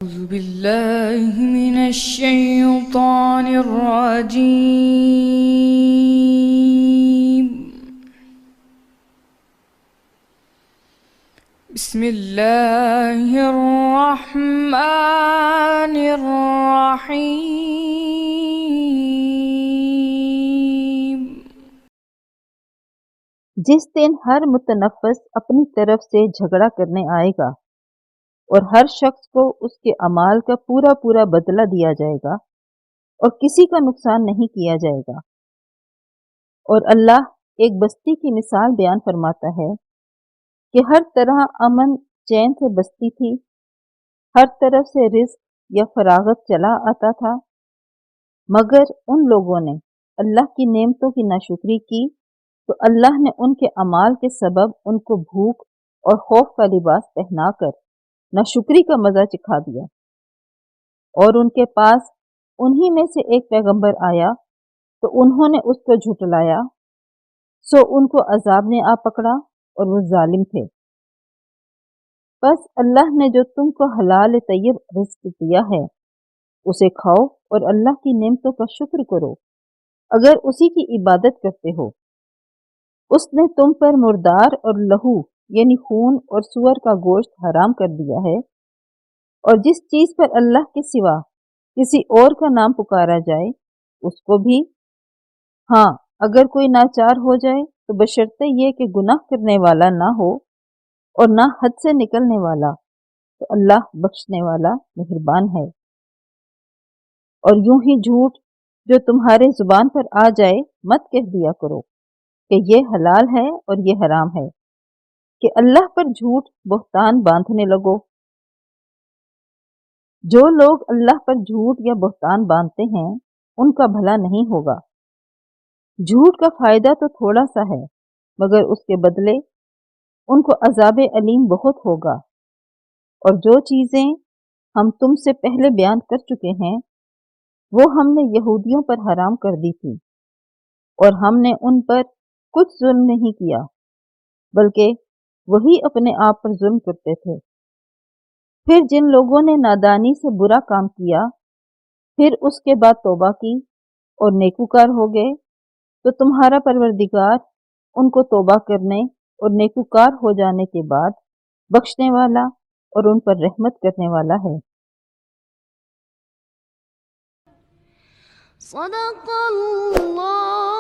أعوذ بالله من الشيطان الرجيم. بسم الله الرحمن الرحيم. जिस दिन हर मुतनफ़्फ़िस अपनी तरफ से झगड़ा करने आएगा और हर शख्स को उसके अमाल का पूरा पूरा बदला दिया जाएगा और किसी का नुकसान नहीं किया जाएगा। और अल्लाह एक बस्ती की मिसाल बयान फरमाता है कि हर तरह अमन चैन से बसती थी, हर तरफ से रिज़्क़ या फरागत चला आता था, मगर उन लोगों ने अल्लाह की नेमतों की नाशुक्री की तो अल्लाह ने उनके अमाल के सबब उनको भूख और खौफ का लिबास पहनाकर नाशुक्री का मज़ा चिखा दिया। और उनके पास उन्हीं में से एक पैगंबर आया तो उन्होंने उसको झुटलाया, सो उनको अजाब ने आ पकड़ा और वो जालिम थे। बस अल्लाह ने जो तुमको हलाल तय्यब रिज़्क़ दिया है उसे खाओ और अल्लाह की नेमतों का शुक्र करो अगर उसी की इबादत करते हो। उसने तुम पर मुर्दार और लहू यानी खून और सुअर का गोश्त हराम कर दिया है, और जिस चीज पर अल्लाह के सिवा किसी और का नाम पुकारा जाए उसको भी। हाँ, अगर कोई नाचार हो जाए तो बशर्ते ये कि गुनाह करने वाला ना हो और ना हद से निकलने वाला, तो अल्लाह बख्शने वाला मेहरबान है। और यूं ही झूठ जो तुम्हारे जुबान पर आ जाए मत कह दिया करो कि ये हलाल है और ये हराम है, कि अल्लाह पर झूठ बहतान बांधने लगो। जो लोग अल्लाह पर झूठ या बहतान बांधते हैं उनका भला नहीं होगा। झूठ का फायदा तो थोड़ा सा है, मगर उसके बदले उनको अजाब अलीम बहुत होगा। और जो चीजें हम तुमसे पहले बयान कर चुके हैं वो हमने यहूदियों पर हराम कर दी थी, और हमने उन पर कुछ जुल्म नहीं किया, बल्कि वही अपने आप पर जुल्म करते थे। फिर जिन लोगों ने नादानी से बुरा काम किया फिर उसके बाद तौबा की और नेकूकार हो गए, तो तुम्हारा परवरदिगार उनको तौबा करने और नेकूकार हो जाने के बाद बख्शने वाला और उन पर रहमत करने वाला है। صدق الله